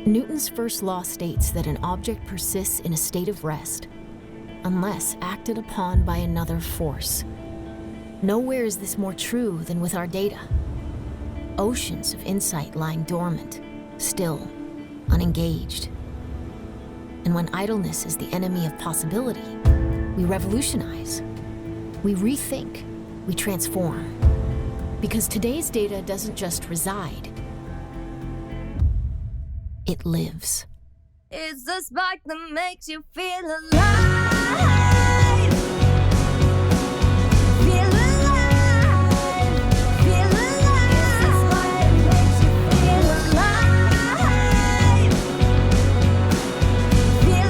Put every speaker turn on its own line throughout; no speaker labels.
Newton's first law states that an object persists in a state of rest unless acted upon by another force. Nowhere is this more true than with our data. Oceans of insight lying dormant, still, unengaged. And when idleness is the enemy of possibility, we revolutionize, we rethink, we transform. Because today's data doesn't just reside, it lives.
It's the spark that makes you feel alive. Feel alive. Feel alive. It's the spark that makes you feel alive. Feel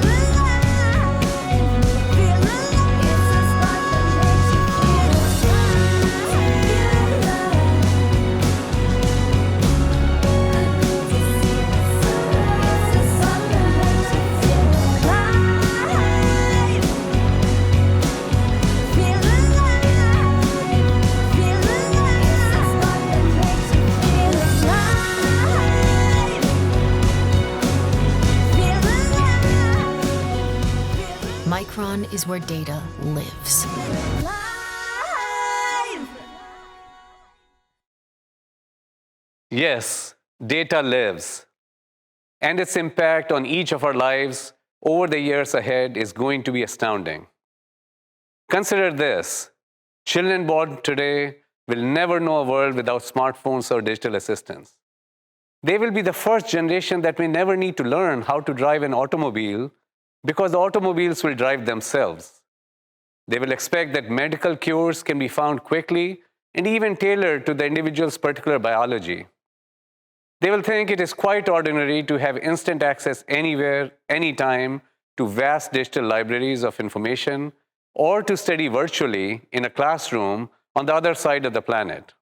alive. Feel alive. It's the spark that makes you feel
Micron is where data lives.
Yes, data lives, and its impact on each of our lives over the years ahead is going to be astounding. Consider this: children born today will never know a world without smartphones or digital assistants. They will be the first generation that may never need to learn how to drive an automobile because the automobiles will drive themselves. They will expect that medical cures can be found quickly and even tailored to the individual's particular biology. They will think it is quite ordinary to have instant access anywhere, anytime, to vast digital libraries of information, or to study virtually in a classroom on the other side of the planet.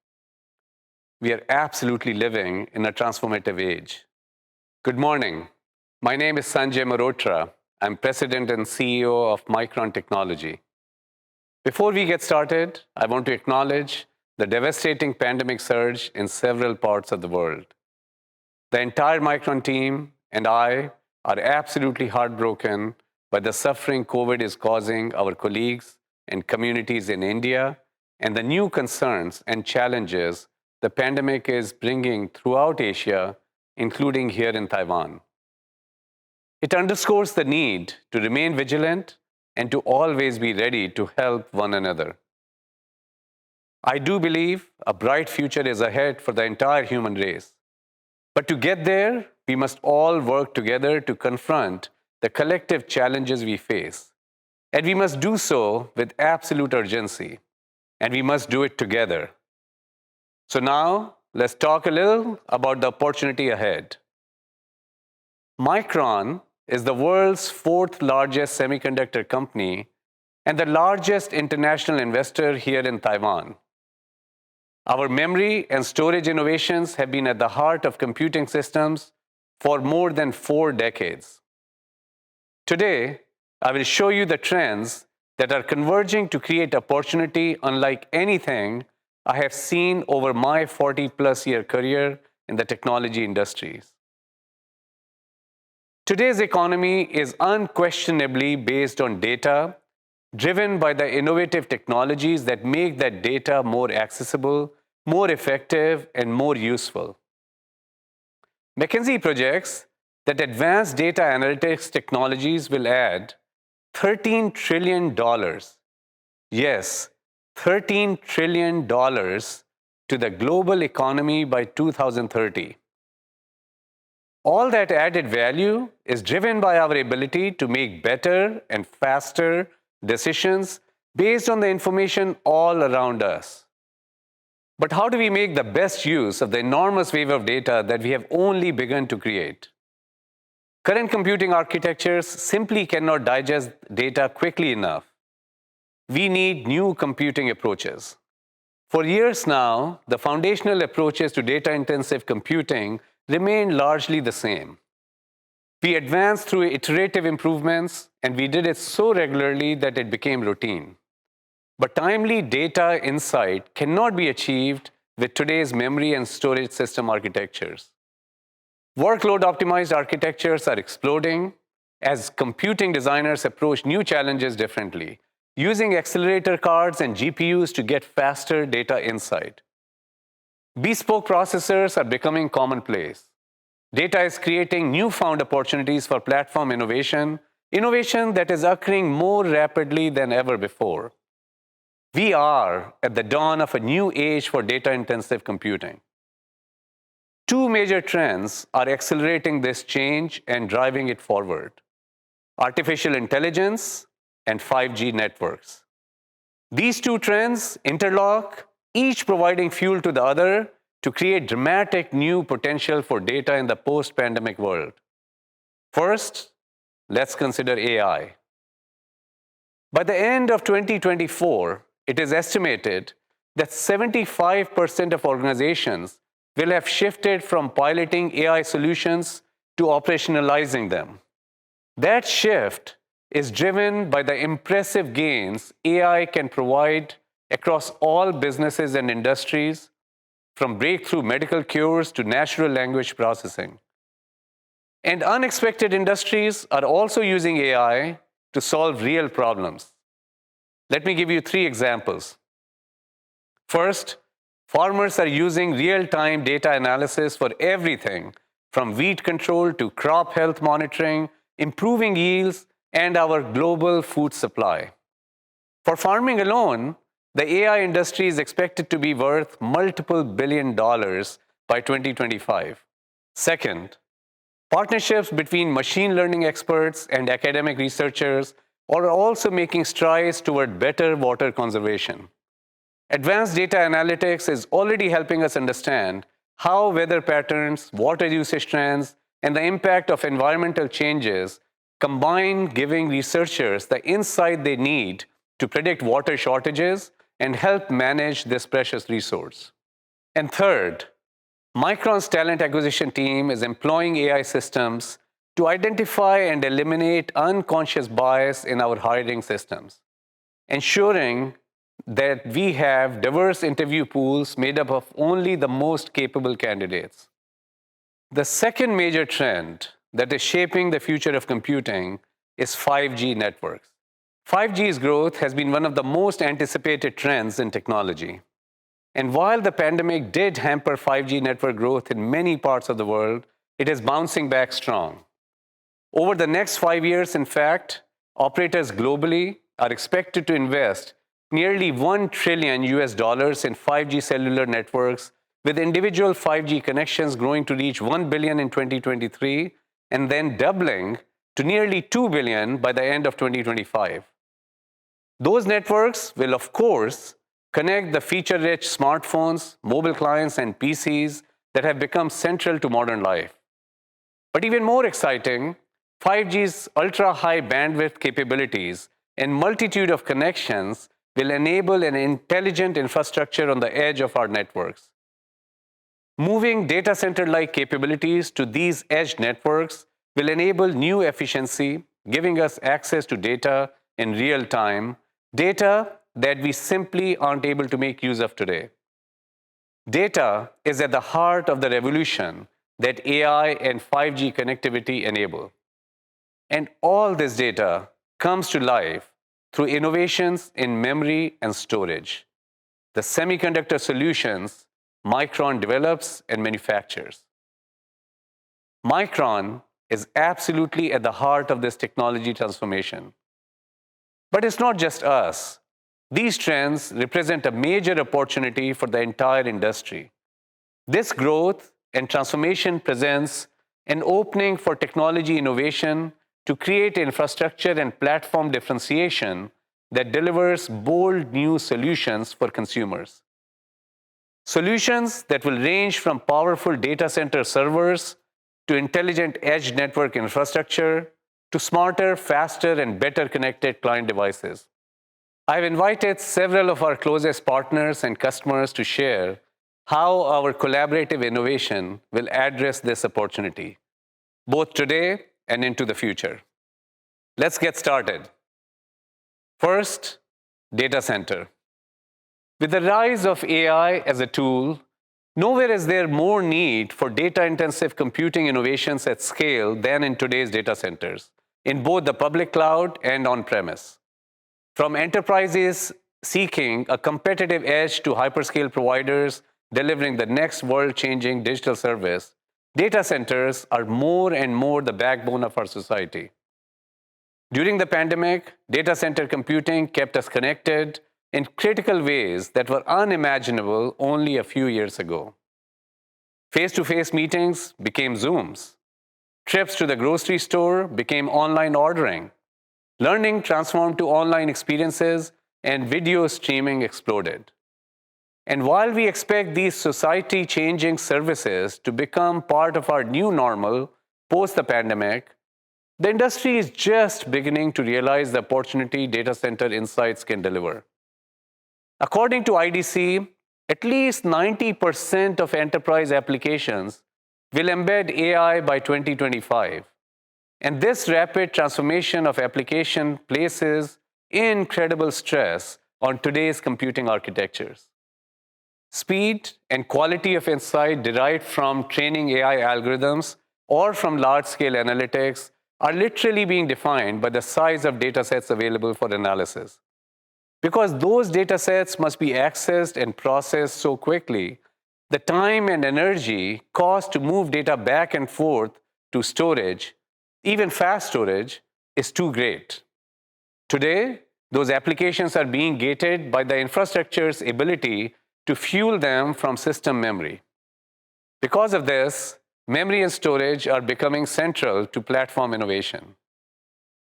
We are absolutely living in a transformative age. Good morning. My name is Sanjay Mehrotra. I'm President and CEO of Micron Technology. Before we get started, I want to acknowledge the devastating pandemic surge in several parts of the world. The entire Micron team and I are absolutely heartbroken by the suffering COVID is causing our colleagues and communities in India and the new concerns and challenges the pandemic is bringing throughout Asia, including here in Taiwan. It underscores the need to remain vigilant and to always be ready to help one another. I do believe a bright future is ahead for the entire human race. But to get there, we must all work together to confront the collective challenges we face. And we must do so with absolute urgency. And we must do it together. So now, let's talk a little about the opportunity ahead. Micron is the world's fourth largest semiconductor company and the largest international investor here in Taiwan. Our memory and storage innovations have been at the heart of computing systems for more than 4 decades. Today, I will show you the trends that are converging to create opportunity unlike anything I have seen over my 40-plus year career in the technology industries. Today's economy is unquestionably based on data, driven by the innovative technologies that make that data more accessible, more effective, and more useful. McKinsey projects that advanced data analytics technologies will add $13 trillion. Yes, $13 trillion to the global economy by 2030. All that added value is driven by our ability to make better and faster decisions based on the information all around us. But how do we make the best use of the enormous wave of data that we have only begun to create? Current computing architectures simply cannot digest data quickly enough. We need new computing approaches. For years now, the foundational approaches to data-intensive computing remain largely the same. We advanced through iterative improvements, and we did it so regularly that it became routine. But timely data insight cannot be achieved with today's memory and storage system architectures. Workload-optimized architectures are exploding as computing designers approach new challenges differently, using accelerator cards and GPUs to get faster data insight. Bespoke processors are becoming commonplace. Data is creating newfound opportunities for platform innovation, innovation that is occurring more rapidly than ever before. We are at the dawn of a new age for data-intensive computing. Two major trends are accelerating this change and driving it forward: artificial intelligence and 5G networks. These two trends interlock, each providing fuel to the other to create dramatic new potential for data in the post-pandemic world. First, let's consider AI. By the end of 2024, it is estimated that 75% of organizations will have shifted from piloting AI solutions to operationalizing them. That shift is driven by the impressive gains AI can provide across all businesses and industries, from breakthrough medical cures to natural language processing. And unexpected industries are also using AI to solve real problems. Let me give you 3 examples. First, farmers are using real-time data analysis for everything from weed control to crop health monitoring, improving yields, and our global food supply. For farming alone, the AI industry is expected to be worth multiple $billion by 2025. Second, partnerships between machine learning experts and academic researchers are also making strides toward better water conservation. Advanced data analytics is already helping us understand how weather patterns, water usage trends, and the impact of environmental changes combine, giving researchers the insight they need to predict water shortages and help manage this precious resource. And third, Micron's talent acquisition team is employing AI systems to identify and eliminate unconscious bias in our hiring systems, ensuring that we have diverse interview pools made up of only the most capable candidates. The second major trend that is shaping the future of computing is 5G networks. 5G's growth has been one of the most anticipated trends in technology. And while the pandemic did hamper 5G network growth in many parts of the world, it is bouncing back strong. Over the next 5 years, in fact, operators globally are expected to invest nearly $1 trillion in 5G cellular networks, with individual 5G connections growing to reach 1 billion in 2023 and then doubling to nearly 2 billion by the end of 2025. Those networks will, of course, connect the feature-rich smartphones, mobile clients, and PCs that have become central to modern life. But even more exciting, 5G's ultra-high bandwidth capabilities and multitude of connections will enable an intelligent infrastructure on the edge of our networks. Moving data center-like capabilities to these edge networks will enable new efficiency, giving us access to data in real time, data that we simply aren't able to make use of today. Data is at the heart of the revolution that AI and 5G connectivity enable. And all this data comes to life through innovations in memory and storage, the semiconductor solutions Micron develops and manufactures. Micron is absolutely at the heart of this technology transformation. But it's not just us. These trends represent a major opportunity for the entire industry. This growth and transformation presents an opening for technology innovation to create infrastructure and platform differentiation that delivers bold new solutions for consumers. Solutions that will range from powerful data center servers to intelligent edge network infrastructure to smarter, faster, and better connected client devices. I've invited several of our closest partners and customers to share how our collaborative innovation will address this opportunity, both today and into the future. Let's get started. First, data center. With the rise of AI as a tool, Nowhere is there more need for data-intensive computing innovations at scale than in today's data centers, in both the public cloud and on-premise. From enterprises seeking a competitive edge to hyperscale providers delivering the next world-changing digital service, data centers are more and more the backbone of our society. During the pandemic, data center computing kept us connected in critical ways that were unimaginable only a few years ago. Face-to-face meetings became Zooms. Trips to the grocery store became online ordering. Learning transformed to online experiences, and video streaming exploded. And while we expect these society-changing services to become part of our new normal post the pandemic, the industry is just beginning to realize the opportunity data center insights can deliver. According to IDC, at least 90% of enterprise applications will embed AI by 2025. And this rapid transformation of application places incredible stress on today's computing architectures. Speed and quality of insight derived from training AI algorithms or from large-scale analytics are literally being defined by the size of data sets available for analysis. Because those data sets must be accessed and processed so quickly, the time and energy cost to move data back and forth to storage, even fast storage, is too great. Today, those applications are being gated by the infrastructure's ability to fuel them from system memory. Because of this, memory and storage are becoming central to platform innovation.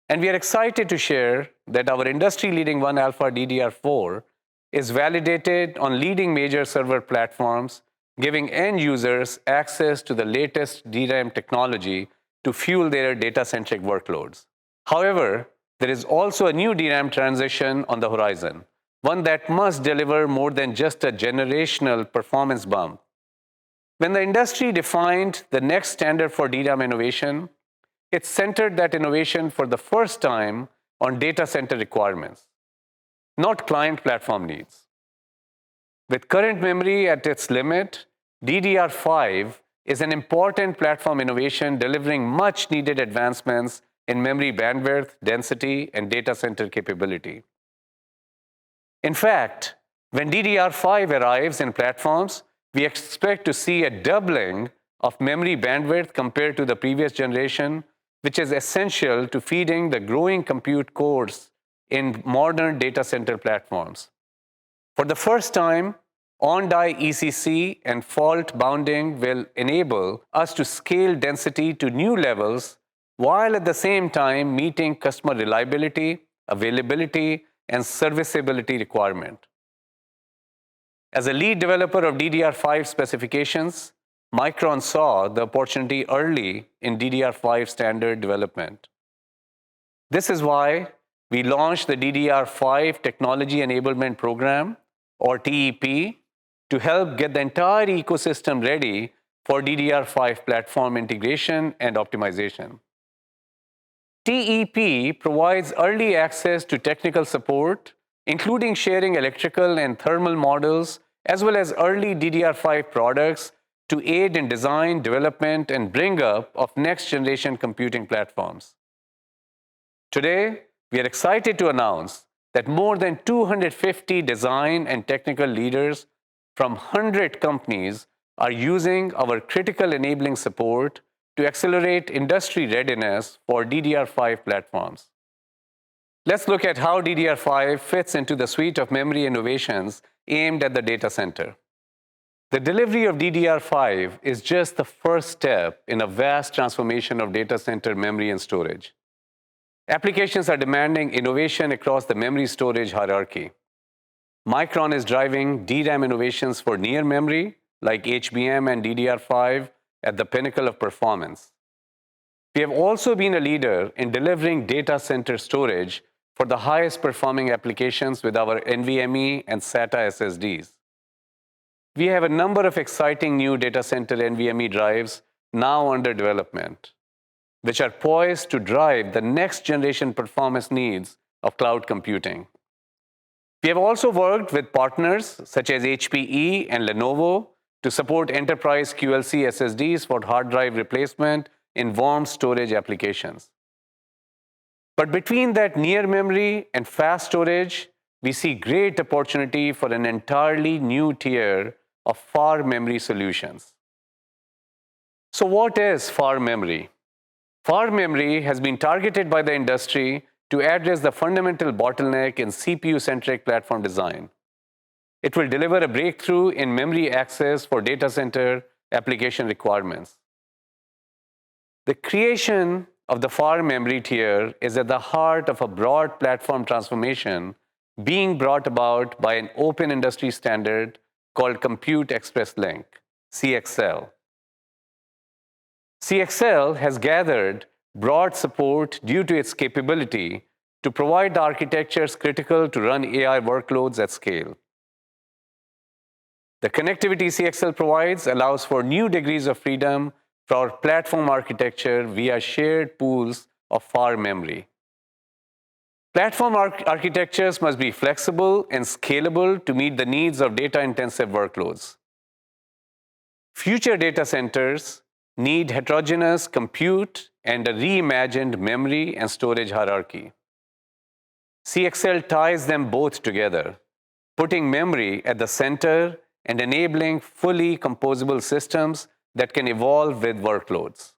And we are excited to share that our industry-leading 1-alpha DDR4 is validated on leading major server platforms, giving end users access to the latest DRAM technology to fuel their data-centric workloads. However, there is also a new DRAM transition on the horizon, one that must deliver more than just a generational performance bump. When the industry defined the next standard for DRAM innovation, it centered that innovation for the first time on data center requirements, not client platform needs. With current memory at its limit, DDR5 is an important platform innovation delivering much needed advancements in memory bandwidth, density, and data center capability. In fact, when DDR5 arrives in platforms, we expect to see a doubling of memory bandwidth compared to the previous generation, which is essential to feeding the growing compute cores in modern data center platforms. For the first time, on-die ECC and fault bounding will enable us to scale density to new levels while at the same time meeting customer reliability, availability, and serviceability requirement. As a lead developer of DDR5 specifications, Micron saw the opportunity early in DDR5 standard development. This is why we launched the DDR5 Technology Enablement Program, or TEP, to help get the entire ecosystem ready for DDR5 platform integration and optimization. TEP provides early access to technical support, including sharing electrical and thermal models, as well as early DDR5 products to aid in design, development, and bring up of next-generation computing platforms. Today, we are excited to announce that more than 250 design and technical leaders from 100 companies are using our critical enabling support to accelerate industry readiness for DDR5 platforms. Let's look at how DDR5 fits into the suite of memory innovations aimed at the data center. The delivery of DDR5 is just the first step in a vast transformation of data center memory and storage. Applications are demanding innovation across the memory storage hierarchy. Micron is driving DRAM innovations for near memory, like HBM and DDR5, at the pinnacle of performance. We have also been a leader in delivering data center storage for the highest performing applications with our NVMe and SATA SSDs. We have a number of exciting new data center NVMe drives now under development, which are poised to drive the next generation performance needs of cloud computing. We have also worked with partners such as HPE and Lenovo to support enterprise QLC SSDs for hard drive replacement in warm storage applications. But between that near memory and fast storage, we see great opportunity for an entirely new tier of far memory solutions. So what is far memory? Far memory has been targeted by the industry to address the fundamental bottleneck in CPU-centric platform design. It will deliver a breakthrough in memory access for data center application requirements. The creation of the far memory tier is at the heart of a broad platform transformation being brought about by an open industry standard called Compute Express Link, CXL. CXL has gathered broad support due to its capability to provide the architectures critical to run AI workloads at scale. The connectivity CXL provides allows for new degrees of freedom for our platform architecture via shared pools of far memory. Platform architectures must be flexible and scalable to meet the needs of data-intensive workloads. Future data centers need heterogeneous compute and a reimagined memory and storage hierarchy. CXL ties them both together, putting memory at the center and enabling fully composable systems that can evolve with workloads.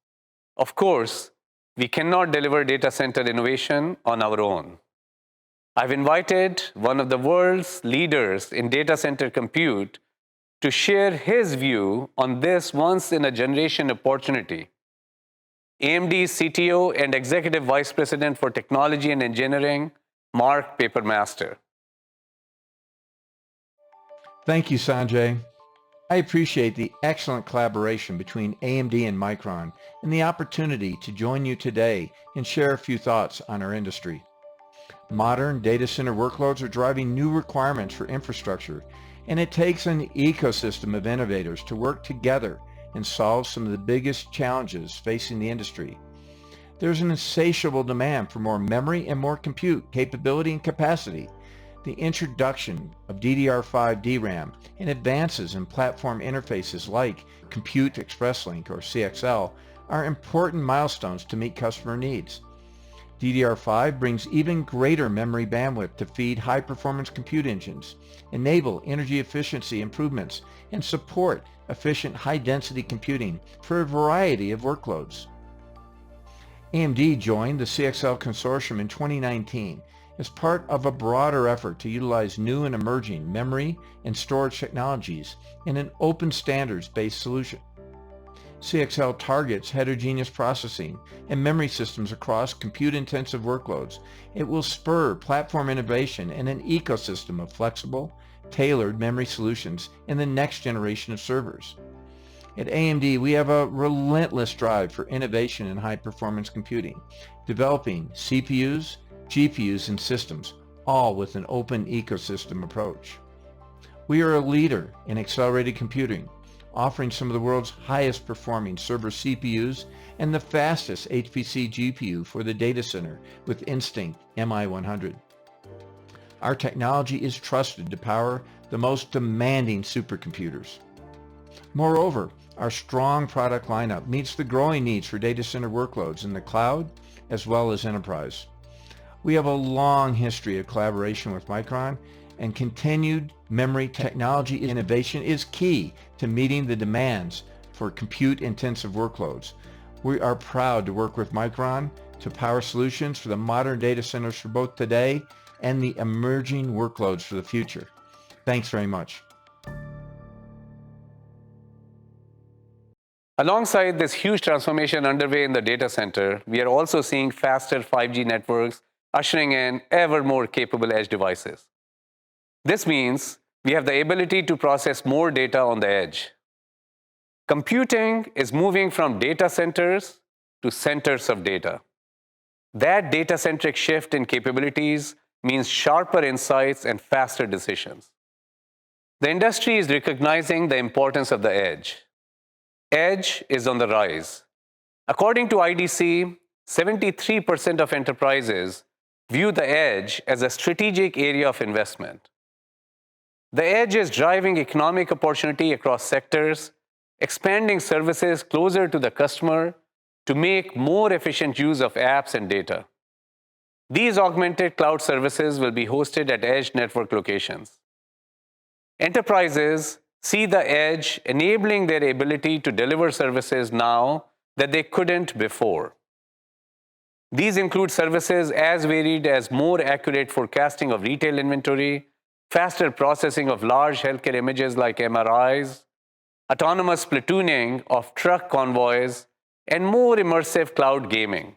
Of course, we cannot deliver data center innovation on our own. I've invited one of the world's leaders in data center compute to share his view on this once-in-a-generation opportunity. AMD's CTO and Executive Vice President for Technology and Engineering, Mark Papermaster.
Thank you, Sanjay. I appreciate the excellent collaboration between AMD and Micron and the opportunity to join you today and share a few thoughts on our industry. Modern data center workloads are driving new requirements for infrastructure, and it takes an ecosystem of innovators to work together and solve some of the biggest challenges facing the industry. There's an insatiable demand for more memory and more compute capability and capacity. The introduction of DDR5 DRAM and advances in platform interfaces like Compute Express Link or CXL are important milestones to meet customer needs. DDR5 brings even greater memory bandwidth to feed high-performance compute engines, enable energy efficiency improvements, and support efficient high-density computing for a variety of workloads. AMD joined the CXL consortium in 2019 as part of a broader effort to utilize new and emerging memory and storage technologies in an open standards-based solution. CXL targets heterogeneous processing and memory systems across compute-intensive workloads. It will spur platform innovation and an ecosystem of flexible, tailored memory solutions in the next generation of servers. At AMD, we have a relentless drive for innovation in high-performance computing, developing CPUs, GPUs, and systems, all with an open ecosystem approach. We are a leader in accelerated computing, offering some of the world's highest performing server CPUs and the fastest HPC GPU for the data center with Instinct MI100. Our technology is trusted to power the most demanding supercomputers. Moreover, our strong product lineup meets the growing needs for data center workloads in the cloud as well as enterprise. We have a long history of collaboration with Micron, and continued memory technology innovation is key to meeting the demands for compute-intensive workloads. We are proud to work with Micron to power solutions for the modern data centers for both today and the emerging workloads for the future. Thanks very much.
Alongside this huge transformation underway in the data center, we are also seeing faster 5G networks ushering in ever more capable edge devices. This means we have the ability to process more data on the edge. Computing is moving from data centers to centers of data. That data-centric shift in capabilities means sharper insights and faster decisions. The industry is recognizing the importance of the edge. Edge is on the rise. According to IDC, 73% of enterprises view the edge as a strategic area of investment. The edge is driving economic opportunity across sectors, expanding services closer to the customer to make more efficient use of apps and data. These augmented cloud services will be hosted at edge network locations. Enterprises see the edge enabling their ability to deliver services now that they couldn't before. These include services as varied as more accurate forecasting of retail inventory, faster processing of large healthcare images like MRIs, autonomous platooning of truck convoys, and more immersive cloud gaming.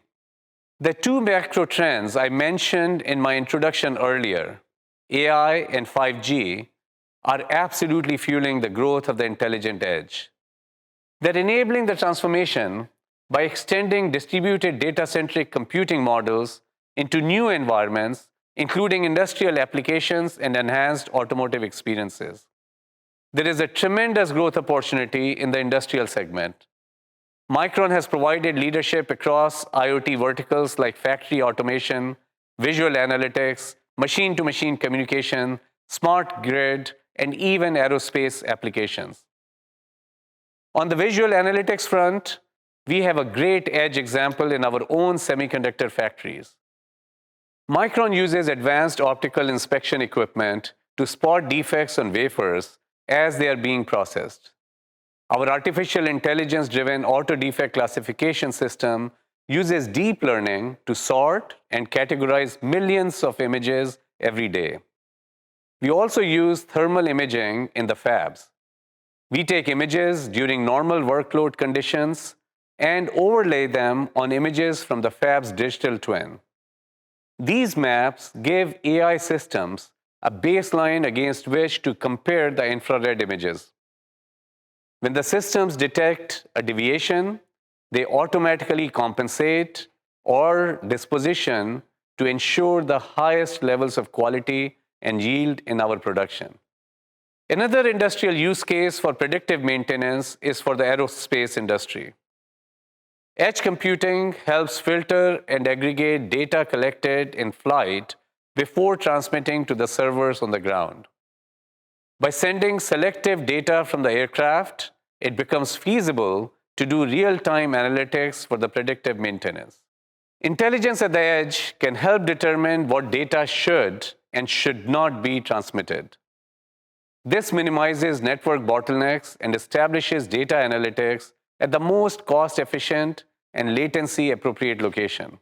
The two macro trends I mentioned in my introduction earlier, AI and 5G, are absolutely fueling the growth of the intelligent edge. They're enabling the transformation by extending distributed data-centric computing models into new environments, including industrial applications and enhanced automotive experiences. There is a tremendous growth opportunity in the industrial segment. Micron has provided leadership across IoT verticals like factory automation, visual analytics, machine-to-machine communication, smart grid, and even aerospace applications. On the visual analytics front, we have a great edge example in our own semiconductor factories. Micron uses advanced optical inspection equipment to spot defects on wafers as they are being processed. Our artificial intelligence-driven auto defect classification system uses deep learning to sort and categorize millions of images every day. We also use thermal imaging in the fabs. We take images during normal workload conditions and overlay them on images from the fab's digital twin. These maps give AI systems a baseline against which to compare the infrared images. When the systems detect a deviation, they automatically compensate or disposition to ensure the highest levels of quality and yield in our production. Another industrial use case for predictive maintenance is for the aerospace industry. Edge computing helps filter and aggregate data collected in flight before transmitting to the servers on the ground. By sending selective data from the aircraft, it becomes feasible to do real-time analytics for the predictive maintenance. Intelligence at the edge can help determine what data should and should not be transmitted. This minimizes network bottlenecks and establishes data analytics at the most cost-efficient and latency-appropriate location.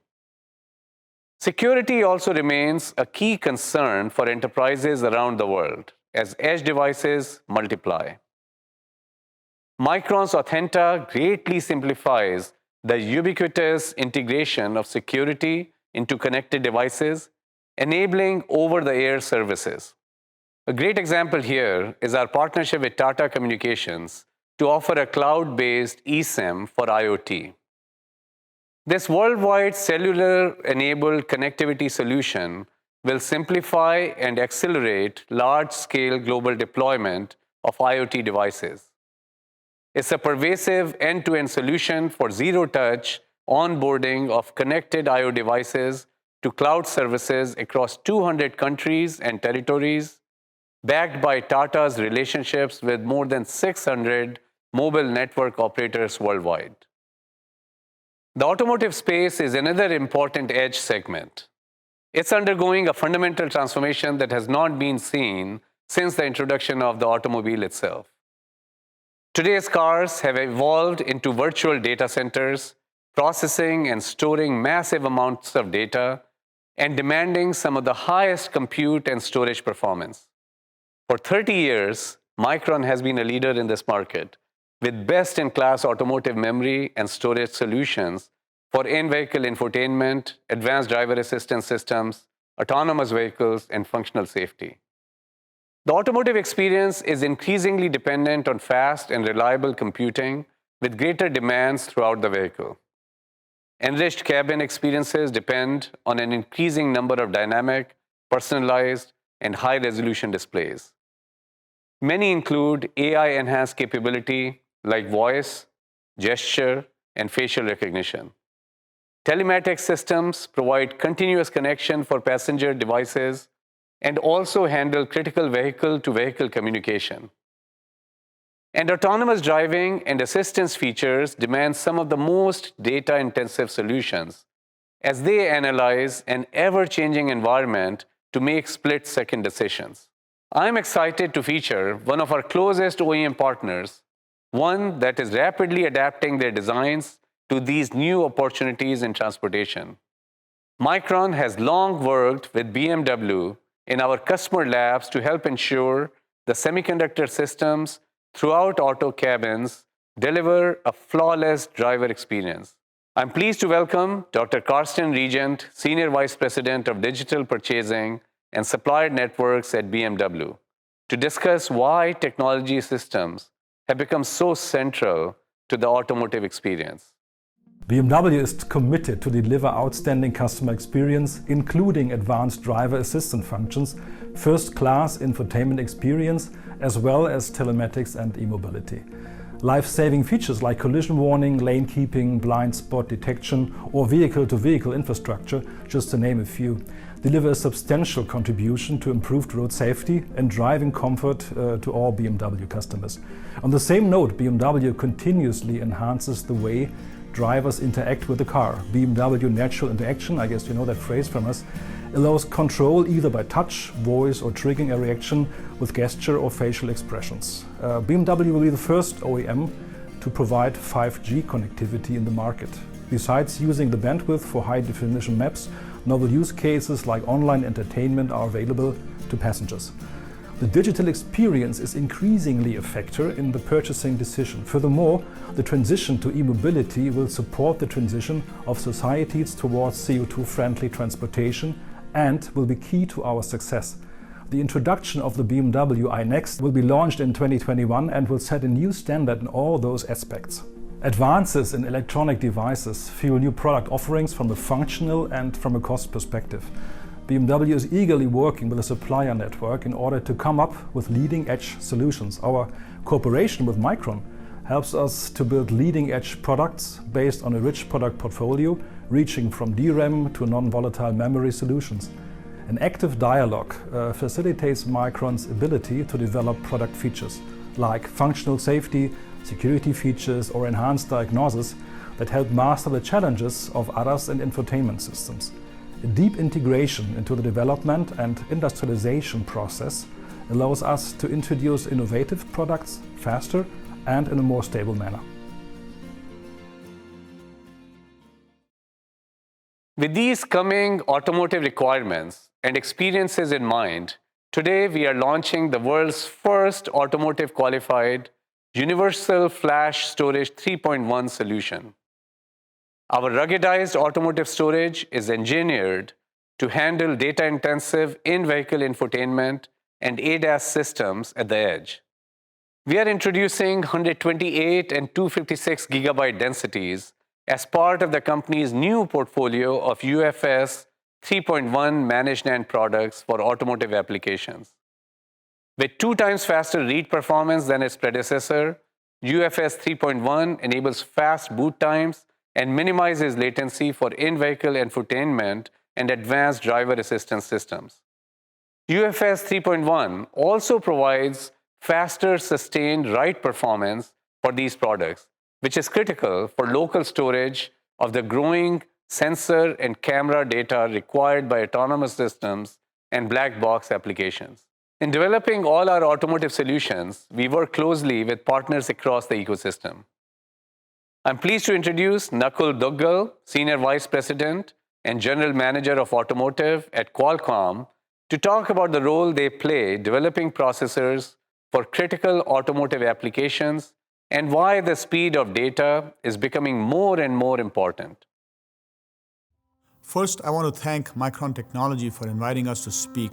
Security also remains a key concern for enterprises around the world as edge devices multiply. Micron's Authenta greatly simplifies the ubiquitous integration of security into connected devices, enabling over-the-air services. A great example here is our partnership with Tata Communications to offer a cloud-based Ecem for IoT. This worldwide cellular-enabled connectivity solution will simplify and accelerate large-scale global deployment of IoT devices. It's a pervasive end-to-end solution for zero-touch onboarding of connected IO devices to cloud services across 200 countries and territories, backed by Tata's relationships with more than 600 mobile network operators worldwide. The automotive space is another important edge segment. It's undergoing a fundamental transformation that has not been seen since the introduction of the automobile itself. Today's cars have evolved into virtual data centers, processing and storing massive amounts of data, and demanding some of the highest compute and storage performance. For 30 years, Micron has been a leader in this market, with best-in-class automotive memory and storage solutions for in-vehicle infotainment, advanced driver assistance systems, autonomous vehicles, and functional safety. The automotive experience is increasingly dependent on fast and reliable computing with greater demands throughout the vehicle. Enriched cabin experiences depend on an increasing number of dynamic, personalized, and high-resolution displays. Many include AI-enhanced capability like voice, gesture, and facial recognition. Telematics systems provide continuous connection for passenger devices, and also handle critical vehicle-to-vehicle communication. And autonomous driving and assistance features demand some of the most data-intensive solutions as they analyze an ever-changing environment to make split-second decisions. I'm excited to feature one of our closest OEM partners, one that is rapidly adapting their designs to these new opportunities in transportation. Micron has long worked with BMW in our customer labs to help ensure the semiconductor systems throughout auto cabins deliver a flawless driver experience. I'm pleased to welcome Dr. Karsten Regent, Senior Vice President of Digital Purchasing and Supplier Networks at BMW, to discuss why technology systems have become so central to the automotive experience.
BMW is committed to deliver outstanding customer experience, including advanced driver assistance functions, first-class infotainment experience, as well as telematics and e-mobility. Life-saving features like collision warning, lane keeping, blind spot detection, or vehicle-to-vehicle infrastructure, just to name a few, deliver a substantial contribution to improved road safety and driving comfort to all BMW customers. On the same note, BMW continuously enhances the way drivers interact with the car. Bmw Natural Interaction, I guess you know that phrase from us, allows control either by touch, voice, or triggering a reaction with gesture or facial expressions. BMW will be the first OEM to provide 5G connectivity in the market. Besides using the bandwidth for high-definition maps, novel use cases like online entertainment are available to passengers. The digital experience is increasingly a factor in the purchasing decision. Furthermore, the transition to e-mobility will support the transition of societies towards CO2-friendly transportation and will be key to our success. The introduction of the BMW iNext will be launched in 2021 and will set a new standard in all those aspects. Advances in electronic devices fuel new product offerings from a functional and from a cost perspective. BMW is eagerly working with a supplier network in order to come up with leading-edge solutions. Our cooperation with Micron helps us to build leading-edge products based on a rich product portfolio, reaching from DRAM to non-volatile memory solutions. An active dialogue facilitates Micron's ability to develop product features like functional safety, security features, or enhanced diagnosis that help master the challenges of ADAS and infotainment systems. A deep integration into the development and industrialization process allows us to introduce innovative products faster and in a more stable manner.
With these coming automotive requirements and experiences in mind, today we are launching the world's first automotive qualified Universal Flash Storage 3.1 solution. Our ruggedized automotive storage is engineered to handle data-intensive in-vehicle infotainment and ADAS systems at the edge. We are introducing 128 and 256 gigabyte densities as part of the company's new portfolio of UFS 3.1 managed NAND products for automotive applications. With 2 times faster read performance than its predecessor, UFS 3.1 enables fast boot times and minimizes latency for in-vehicle infotainment and advanced driver assistance systems. UFS 3.1 also provides faster sustained write performance for these products, which is critical for local storage of the growing sensor and camera data required by autonomous systems and black box applications. In developing all our automotive solutions, we work closely with partners across the ecosystem. I'm pleased to introduce Nakul Duggal, Senior Vice President and General Manager of Automotive at Qualcomm, to talk about the role they play developing processors for critical automotive applications and why the speed of data is becoming more and more important.
First, I want to thank Micron Technology for inviting us to speak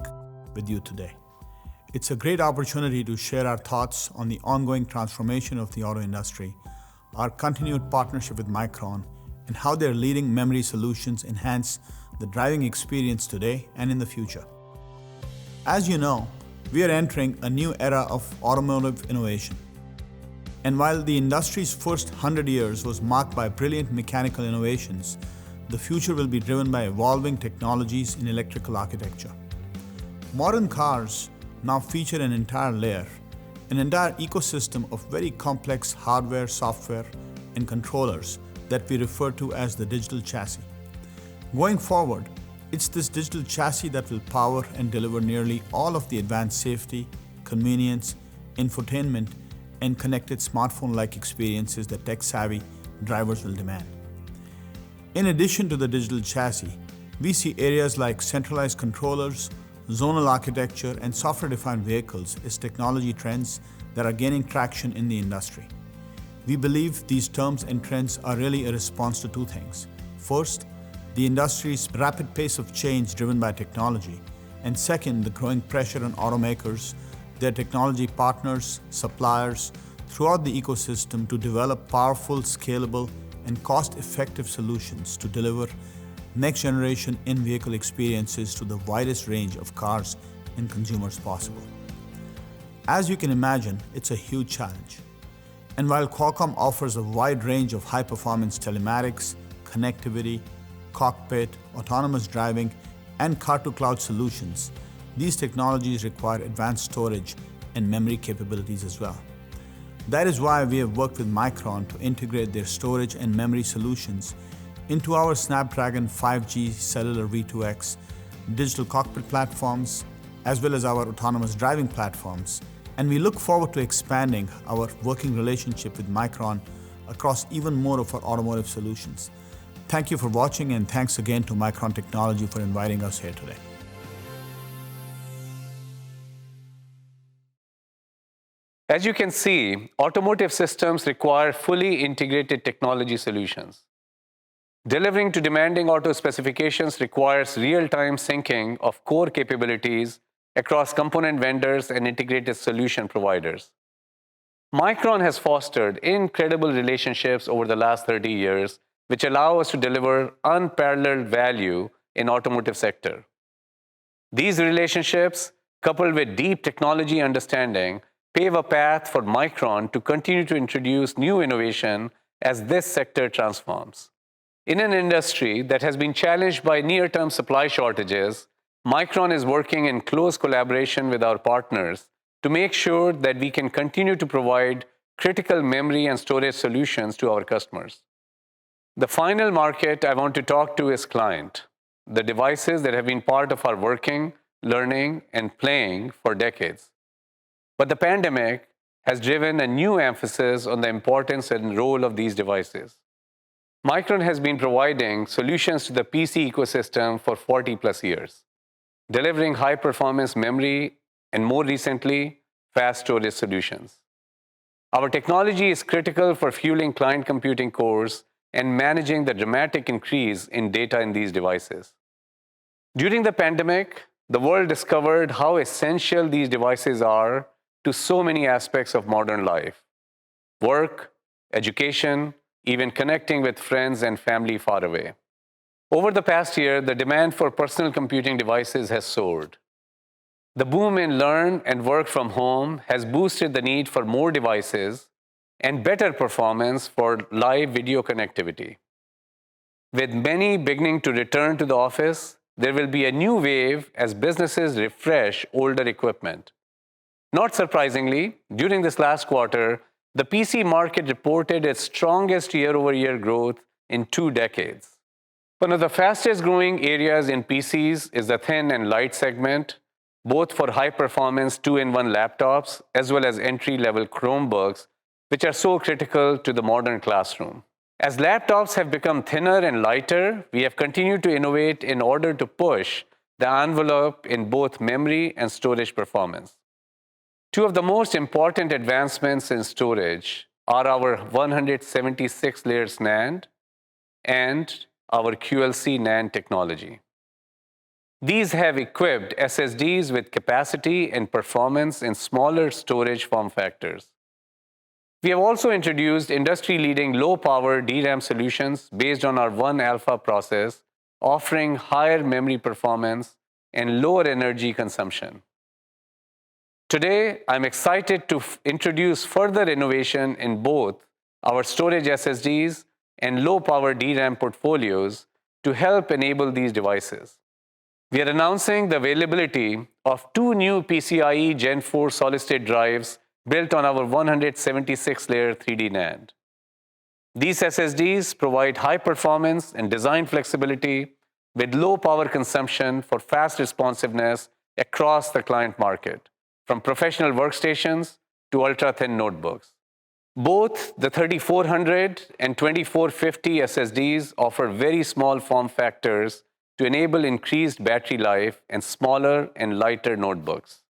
with you today. It's a great opportunity to share our thoughts on the ongoing transformation of the auto industry, our continued partnership with Micron, and how their leading memory solutions enhance the driving experience today and in the future. As you know, we are entering a new era of automotive innovation. And while the industry's first 100 years was marked by brilliant mechanical innovations, the future will be driven by evolving technologies in electrical architecture. Modern cars now feature an entire layer, an entire ecosystem of very complex hardware, software, and controllers that we refer to as the digital chassis. Going forward, it's this digital chassis that will power and deliver nearly all of the advanced safety, convenience, infotainment, and connected smartphone-like experiences that tech-savvy drivers will demand. In addition to the digital chassis, we see areas like centralized controllers, zonal architecture, and software-defined vehicles as technology trends that are gaining traction in the industry. We believe these terms and trends are really a response to two things. First, the industry's rapid pace of change driven by technology, and second, the growing pressure on automakers, their technology partners, suppliers throughout the ecosystem to develop powerful, scalable, and cost-effective solutions to deliver next-generation in-vehicle experiences to the widest range of cars and consumers possible. As you can imagine, it's a huge challenge. And while Qualcomm offers a wide range of high-performance telematics, connectivity, cockpit, autonomous driving, and car-to-cloud solutions, these technologies require advanced storage and memory capabilities as well. That is why we have worked with Micron to integrate their storage and memory solutions into our Snapdragon 5G cellular V2X digital cockpit platforms, as well as our autonomous driving platforms, and we look forward to expanding our working relationship with Micron across even more of our automotive solutions. Thank you for watching, and thanks again to Micron Technology for inviting us here today.
As you can see, automotive systems require fully integrated technology solutions. Delivering to demanding auto specifications requires real-time syncing of core capabilities across component vendors and integrated solution providers. Micron has fostered incredible relationships over the last 30 years, which allow us to deliver unparalleled value in automotive sector. These relationships, coupled with deep technology understanding, pave a path for Micron to continue to introduce new innovation as this sector transforms. In an industry that has been challenged by near-term supply shortages, Micron is working in close collaboration with our partners to make sure that we can continue to provide critical memory and storage solutions to our customers. The final market I want to talk to is client, the devices that have been part of our working, learning, and playing for decades. But the pandemic has driven a new emphasis on the importance and role of these devices. Micron has been providing solutions to the PC ecosystem for 40 plus years, delivering high-performance memory and, more recently, fast storage solutions. Our technology is critical for fueling client computing cores and managing the dramatic increase in data in these devices. During the pandemic, the world discovered how essential these devices are to so many aspects of modern life: work, education, even connecting with friends and family far away. Over the past year, the demand for personal computing devices has soared. The boom in learn and work from home has boosted the need for more devices and better performance for live video connectivity. With many beginning to return to the office, there will be a new wave as businesses refresh older equipment. Not surprisingly, during this last quarter, the PC market reported its strongest year-over-year growth in 2 decades. One of the fastest growing areas in PCs is the thin and light segment, both for high-performance 2-in-1 laptops as well as entry-level Chromebooks, which are so critical to the modern classroom. As laptops have become thinner and lighter, we have continued to innovate in order to push the envelope in both memory and storage performance. Two of the most important advancements in storage are our 176 layers NAND and our QLC NAND technology. These have equipped SSDs with capacity and performance in smaller storage form factors. We have also introduced industry-leading low-power DRAM solutions based on our 1-alpha process, offering higher memory performance and lower energy consumption. Today, I'm excited to introduce further innovation in both our storage SSDs and low-power DRAM portfolios to help enable these devices. We are announcing the availability of two new PCIe Gen 4 solid-state drives built on our 176-layer 3D NAND. These SSDs provide high performance and design flexibility with low power consumption for fast responsiveness across the client market, from professional workstations to ultra-thin notebooks. Both the 3400 and 2450 SSDs offer very small form factors to enable increased battery life and smaller and lighter notebooks.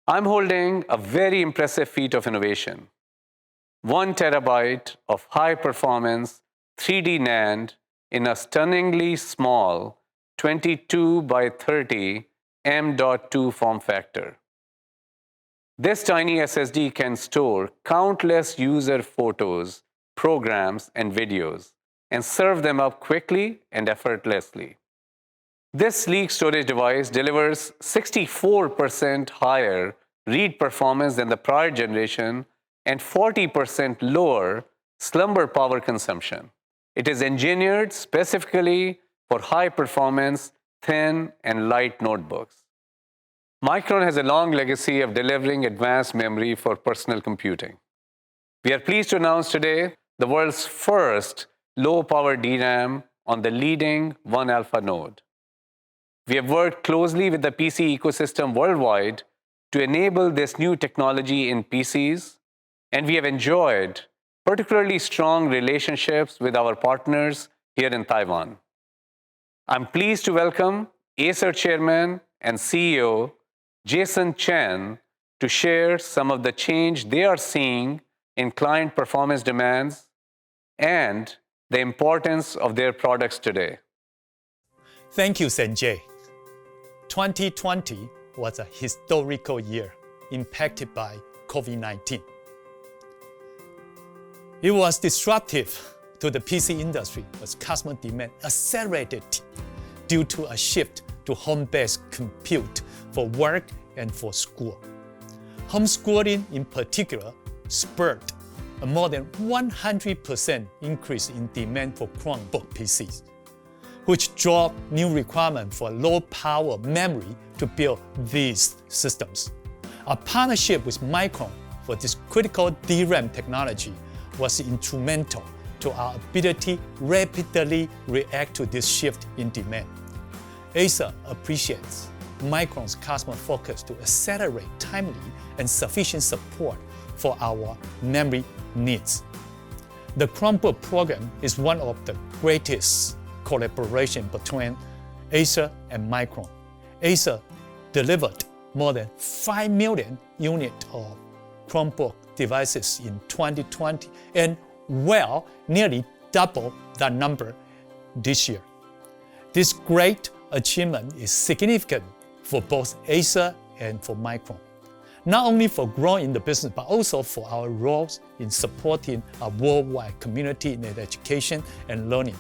I'm holding a very impressive feat of innovation. 1 terabyte of high-performance 3D NAND in a stunningly small 22 by 30 M.2 form factor. This tiny SSD can store countless user photos, programs, and videos, and serve them up quickly and effortlessly. This sleek storage device delivers 64% higher read performance than the prior generation and 40% lower slumber power consumption. It is engineered specifically for high-performance, thin, and light notebooks. Micron has a long legacy of delivering advanced memory for personal computing. We are pleased to announce today the world's first low-power DRAM on the leading 1-alpha node. We have worked closely with the PC ecosystem worldwide to enable this new technology in PCs, and we have enjoyed particularly strong relationships with our partners here in Taiwan. I'm pleased to welcome Acer Chairman and CEO Chen to share some of the change they are seeing in client performance demands and the importance of their products today.
Thank you, Sanjay. 2020 was a historical year impacted by COVID-19. It was disruptive to the PC industry as customer demand accelerated due to a shift to home-based compute for work and for school. Homeschooling in particular spurred a more than 100% increase in demand for Chromebook PCs, which drove new requirements for low-power memory to build these systems. Our partnership with Micron for this critical DRAM technology was instrumental to our ability to rapidly react to this shift in demand. Acer appreciates Micron's customer focus to accelerate timely and sufficient support for our memory needs. The Chromebook program is one of the greatest collaboration between Acer and Micron. Acer delivered more than 5 million units of Chromebook devices in 2020 and nearly double that number this year. This great achievement is significant for both Acer and for Micron, not only for growing the business, but also for our roles in supporting a worldwide community in education and learning.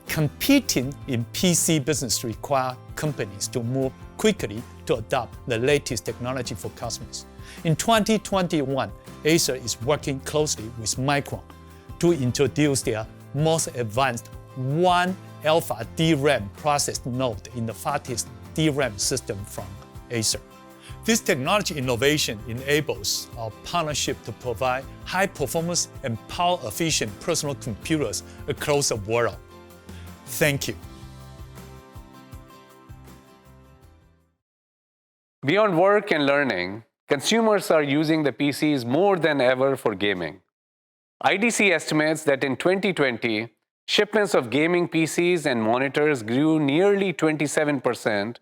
Competing in PC business requires companies to move quickly to adopt the latest technology for customers. In 2021, Acer is working closely with Micron to introduce their most advanced 1-alpha DRAM process node in the fastest DRAM system from Acer. This technology innovation enables our partnership to provide high-performance and power-efficient personal computers across the world. Thank you.
Beyond work and learning, consumers are using the PCs more than ever for gaming. IDC estimates that in 2020, shipments of gaming PCs and monitors grew nearly 27%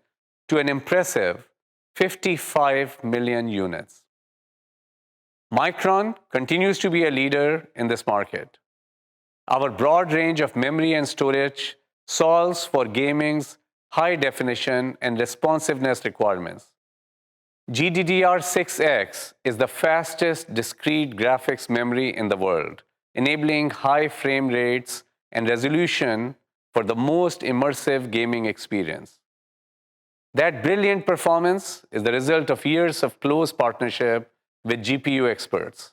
to an impressive 55 million units. Micron continues to be a leader in this market. Our broad range of memory and storage solves for gaming's high definition and responsiveness requirements. GDDR6X is the fastest discrete graphics memory in the world, enabling high frame rates and resolution for the most immersive gaming experience. That brilliant performance is the result of years of close partnership with GPU experts.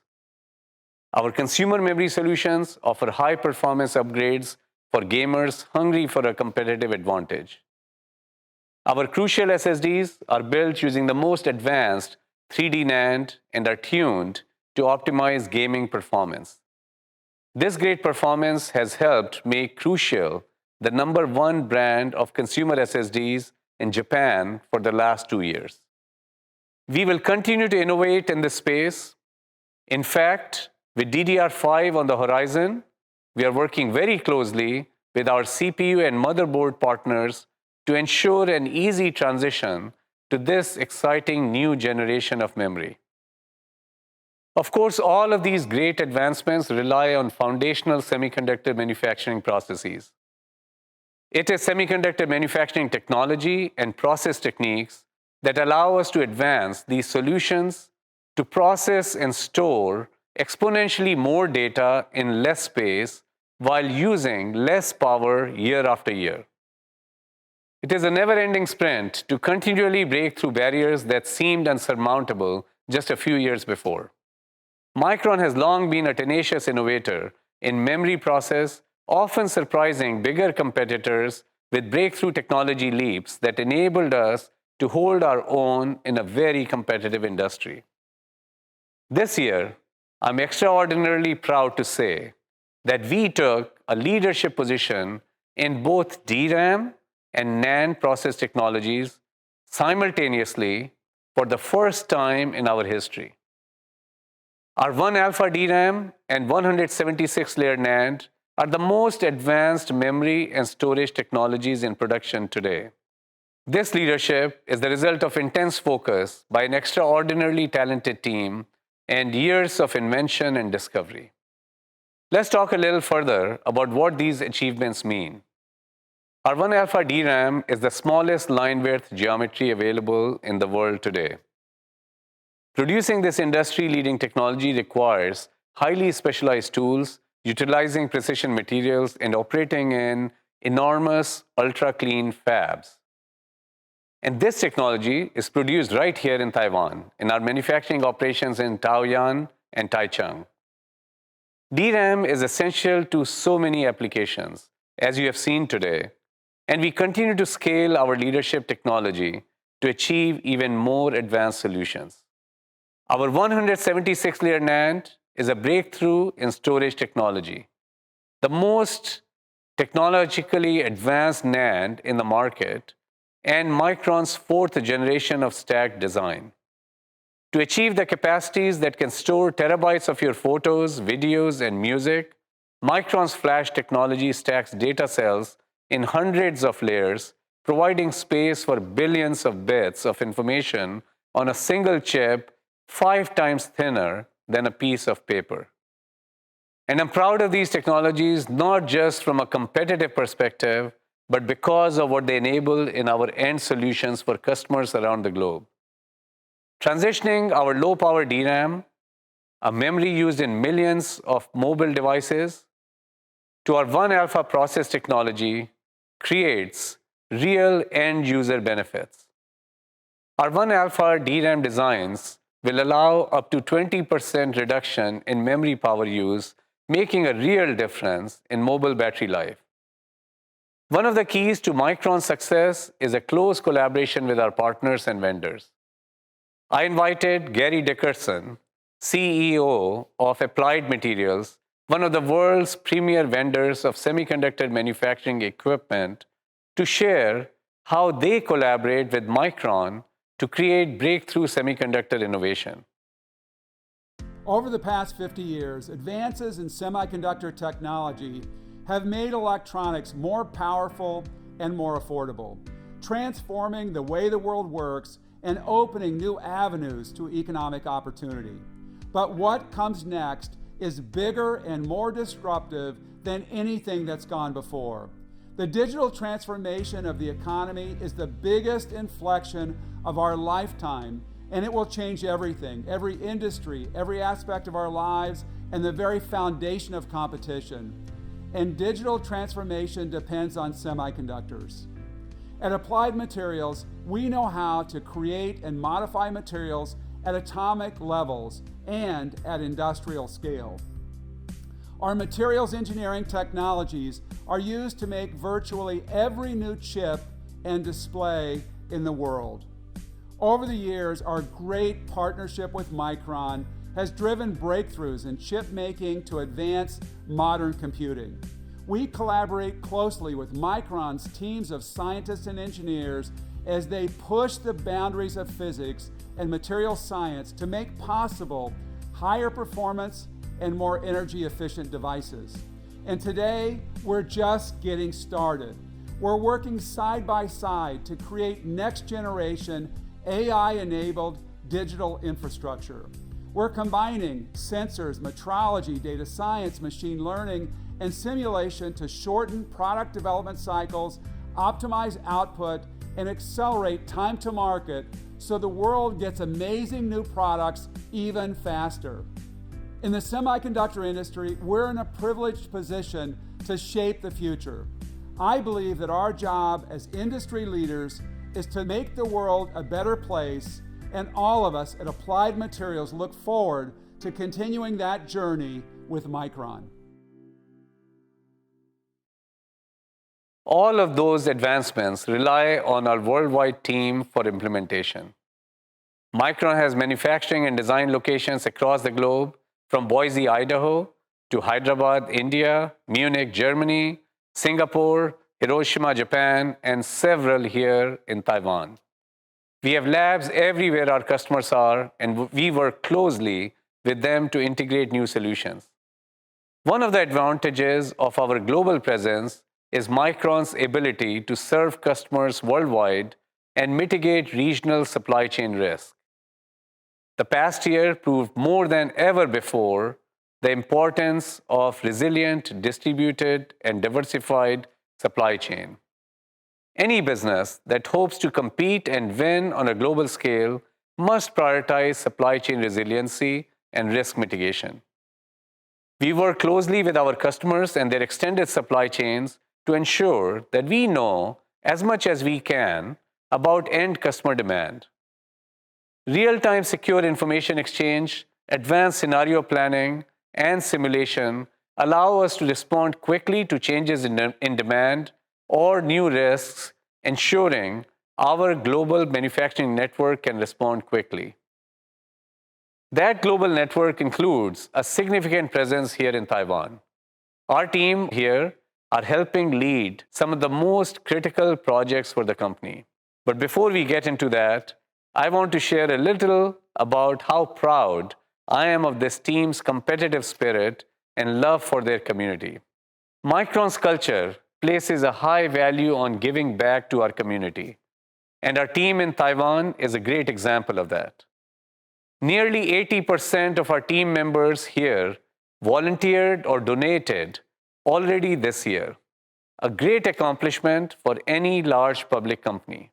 Our consumer memory solutions offer high-performance upgrades for gamers hungry for a competitive advantage. Our crucial SSDs are built using the most advanced 3D NAND and are tuned to optimize gaming performance. This great performance has helped make Crucial the #1 brand of consumer SSDs in Japan for the last 2 years. We will continue to innovate in this space. In fact, with DDR5 on the horizon, we are working very closely with our CPU and motherboard partners to ensure an easy transition to this exciting new generation of memory. Of course, all of these great advancements rely on foundational semiconductor manufacturing processes. It is semiconductor manufacturing technology and process techniques that allow us to advance these solutions to process and store exponentially more data in less space while using less power year after year. It is a never-ending sprint to continually break through barriers that seemed unsurmountable just a few years before. Micron has long been a tenacious innovator in memory process, often surprising bigger competitors with breakthrough technology leaps that enabled us to hold our own in a very competitive industry. This year, I'm extraordinarily proud to say that we took a leadership position in both DRAM and NAND process technologies simultaneously for the first time in our history. Our 1-alpha DRAM and 176-layer NAND are the most advanced memory and storage technologies in production today. This leadership is the result of intense focus by an extraordinarily talented team and years of invention and discovery. Let's talk a little further about what these achievements mean. Our 1-alpha DRAM is the smallest line width geometry available in the world today. Producing this industry-leading technology requires highly specialized tools, utilizing precision materials, and operating in enormous, ultra-clean fabs. And this technology is produced right here in Taiwan, in our manufacturing operations in Taoyuan and Taichung. DRAM is essential to so many applications, as you have seen today, and we continue to scale our leadership technology to achieve even more advanced solutions. Our 176-layer NAND is a breakthrough in storage technology, the most technologically advanced NAND in the market, and Micron's 4th generation of stacked design. To achieve the capacities that can store terabytes of your photos, videos, and music, Micron's flash technology stacks data cells in hundreds of layers, providing space for billions of bits of information on a single chip 5 times thinner than a piece of paper. And I'm proud of these technologies not just from a competitive perspective, but because of what they enable in our end solutions for customers around the globe. Transitioning our low-power DRAM, a memory used in millions of mobile devices, to our 1-alpha process technology creates real end-user benefits. Our 1-alpha DRAM designs will allow up to 20% reduction in memory power use, making a real difference in mobile battery life. One of the keys to Micron's success is a close collaboration with our partners and vendors. I invited Gary Dickerson, CEO of Applied Materials, one of the world's premier vendors of semiconductor manufacturing equipment, to share how they collaborate with Micron to create breakthrough semiconductor innovation.
Over the past 50 years, advances in semiconductor technology have made electronics more powerful and more affordable, transforming the way the world works and opening new avenues to economic opportunity. But what comes next is bigger and more disruptive than anything that's gone before. The digital transformation of the economy is the biggest inflection of our lifetime, and it will change everything, every industry, every aspect of our lives, and the very foundation of competition. And digital transformation depends on semiconductors. At Applied Materials, we know how to create and modify materials at atomic levels and at industrial scale. Our materials engineering technologies are used to make virtually every new chip and display in the world. Over the years, our great partnership with Micron has driven breakthroughs in chip making to advance modern computing. We collaborate closely with Micron's teams of scientists and engineers as they push the boundaries of physics and material science to make possible higher performance and more energy efficient devices. And today, we're just getting started. We're working side by side to create next generation AI-enabled digital infrastructure. We're combining sensors, metrology, data science, machine learning, and simulation to shorten product development cycles, optimize output, and accelerate time to market so the world gets amazing new products even faster. In the semiconductor industry, we're in a privileged position to shape the future. I believe that our job as industry leaders is to make the world a better place, and all of us at Applied Materials look forward to continuing that journey with Micron.
All of those advancements rely on our worldwide team for implementation. Micron has manufacturing and design locations across the globe, from Boise, Idaho, to Hyderabad, India, Munich, Germany, Singapore, Hiroshima, Japan, and several here in Taiwan. We have labs everywhere our customers are, and we work closely with them to integrate new solutions. One of the advantages of our global presence is Micron's ability to serve customers worldwide and mitigate regional supply chain risk. The past year proved more than ever before the importance of resilient, distributed, and diversified supply chain. Any business that hopes to compete and win on a global scale must prioritize supply chain resiliency and risk mitigation. We work closely with our customers and their extended supply chains to ensure that we know as much as we can about end customer demand. Real-time secure information exchange, advanced scenario planning, and simulation allow us to respond quickly to changes in demand or new risks, ensuring our global manufacturing network can respond quickly. That global network includes a significant presence here in Taiwan. Our team here are helping lead some of the most critical projects for the company. But before we get into that, I want to share a little about how proud I am of this team's competitive spirit and love for their community. Micron's culture places a high value on giving back to our community, and our team in Taiwan is a great example of that. Nearly 80% of our team members here volunteered or donated already this year, a great accomplishment for any large public company.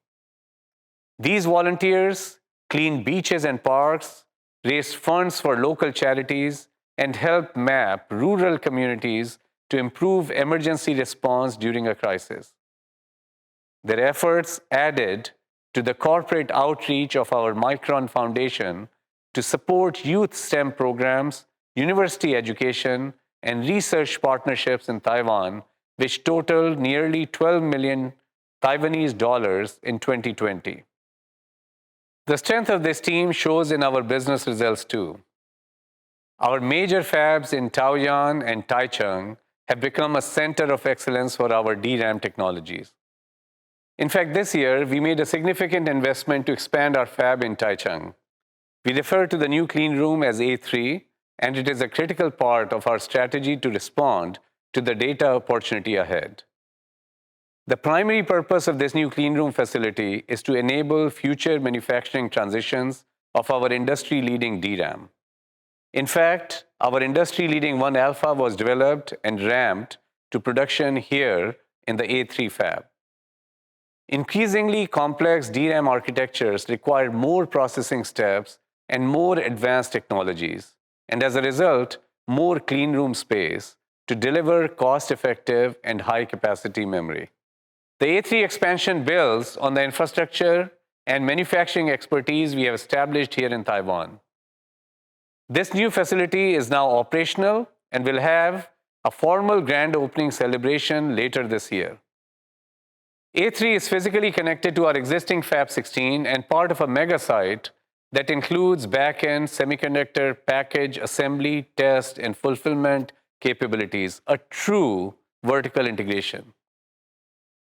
These volunteers cleaned beaches and parks, raised funds for local charities, and helped map rural communities to improve emergency response during a crisis. Their efforts added to the corporate outreach of our Micron Foundation to support youth STEM programs, university education, and research partnerships in Taiwan, which totaled nearly 12 million Taiwanese dollars in 2020. The strength of this team shows in our business results too. Our major fabs in Taoyuan and Taichung have become a center of excellence for our DRAM technologies. In fact, this year, we made a significant investment to expand our fab in Taichung. We refer to the new clean room as A3, and it is a critical part of our strategy to respond to the data opportunity ahead. The primary purpose of this new clean room facility is to enable future manufacturing transitions of our industry-leading DRAM. In fact, our industry-leading 1-alpha was developed and ramped to production here in the A3 fab. Increasingly complex DRAM architectures require more processing steps and more advanced technologies, and as a result, more clean room space to deliver cost-effective and high-capacity memory. The A3 expansion builds on the infrastructure and manufacturing expertise we have established here in Taiwan. This new facility is now operational and will have a formal grand opening celebration later this year. A3 is physically connected to our existing Fab 16 and part of a mega site that includes back-end semiconductor package assembly, test, and fulfillment capabilities, a true vertical integration.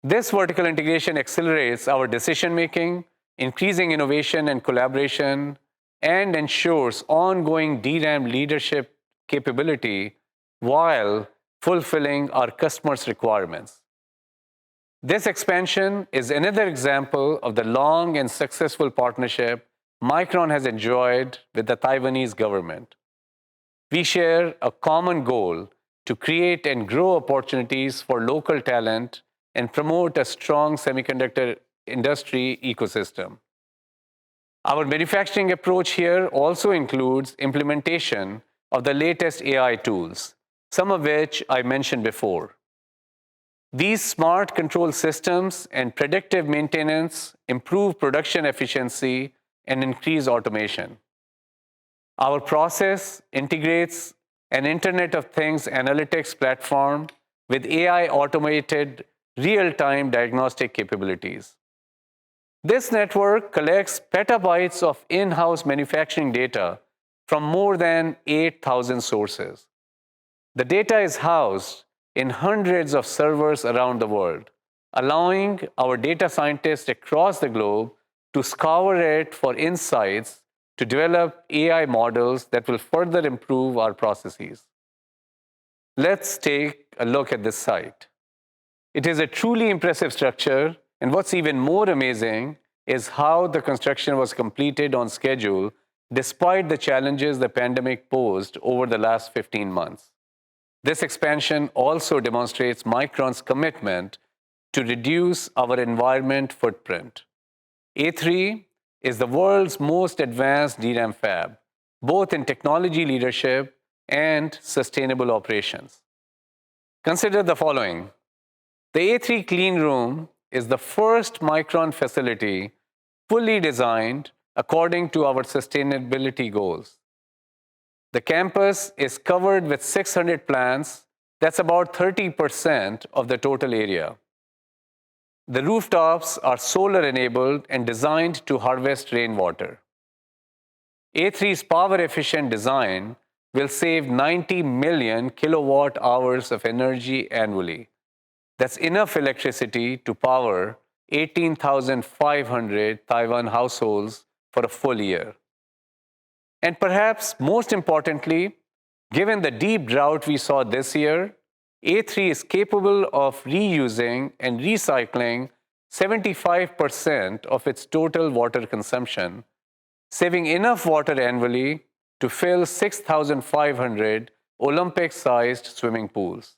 This vertical integration accelerates our decision-making, increasing innovation and collaboration, and ensures ongoing DRAM leadership capability while fulfilling our customers' requirements. This expansion is another example of the long and successful partnership Micron has enjoyed with the Taiwanese government. We share a common goal to create and grow opportunities for local talent and promote a strong semiconductor industry ecosystem. Our manufacturing approach here also includes implementation of the latest AI tools, some of which I mentioned before. These smart control systems and predictive maintenance improve production efficiency and increase automation. Our process integrates an Internet of Things analytics platform with AI automated real-time diagnostic capabilities. This network collects petabytes of in-house manufacturing data from more than 8,000 sources. The data is housed in hundreds of servers around the world, allowing our data scientists across the globe to scour it for insights to develop AI models that will further improve our processes. Let's take a look at this site. It is a truly impressive structure, and what's even more amazing is how the construction was completed on schedule despite the challenges the pandemic posed over the last 15 months. This expansion also demonstrates Micron's commitment to reduce our environment footprint. A3 is the world's most advanced DRAM fab, both in technology leadership and sustainable operations. Consider the following. The A3 clean room is the first Micron facility fully designed according to our sustainability goals. The campus is covered with 600 plants. That's about 30% of the total area. The rooftops are solar-enabled and designed to harvest rainwater. A3's power-efficient design will save 90 million kilowatt hours of energy annually. That's enough electricity to power 18,500 Taiwan households for a full year. And perhaps most importantly, given the deep drought we saw this year, A3 is capable of reusing and recycling 75% of its total water consumption, saving enough water annually to fill 6,500 Olympic-sized swimming pools.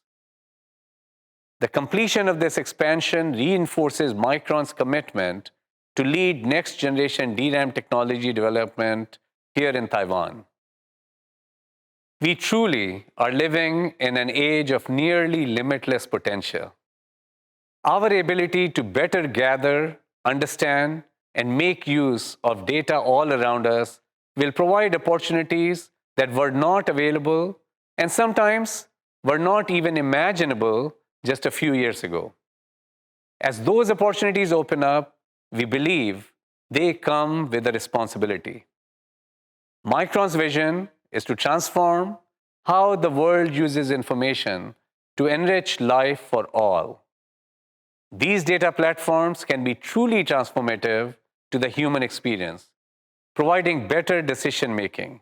The completion of this expansion reinforces Micron's commitment to lead next-generation DRAM technology development here in Taiwan. We truly are living in an age of nearly limitless potential. Our ability to better gather, understand, and make use of data all around us will provide opportunities that were not available and sometimes were not even imaginable just a few years ago. As those opportunities open up, we believe they come with a responsibility. Micron's vision is to transform how the world uses information to enrich life for all. These data platforms can be truly transformative to the human experience, providing better decision-making,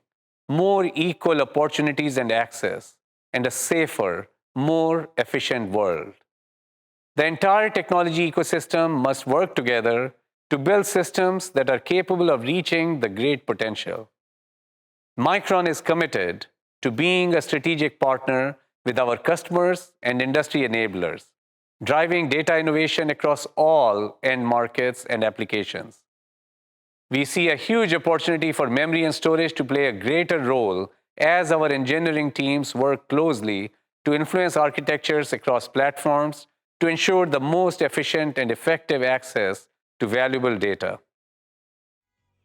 more equal opportunities and access, and a safer, more efficient world. The entire technology ecosystem must work together to build systems that are capable of reaching the great potential. Micron is committed to being a strategic partner with our customers and industry enablers, driving data innovation across all end markets and applications. We see a huge opportunity for memory and storage to play a greater role as our engineering teams work closely to influence architectures across platforms to ensure the most efficient and effective access to valuable data.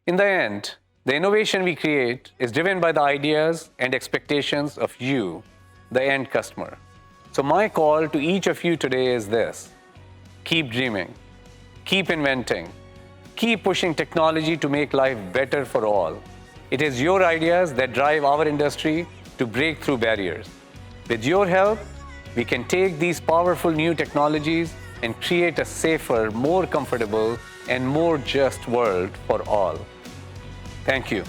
In the end, the innovation we create is driven by the ideas and expectations of you, the end customer. So my call to each of you today is this: keep dreaming, keep inventing, keep pushing technology to make life better for all. It is your ideas that drive our industry to break through barriers. With your help, we can take these powerful new technologies and create a safer, more comfortable, and more just world for all. Thank you.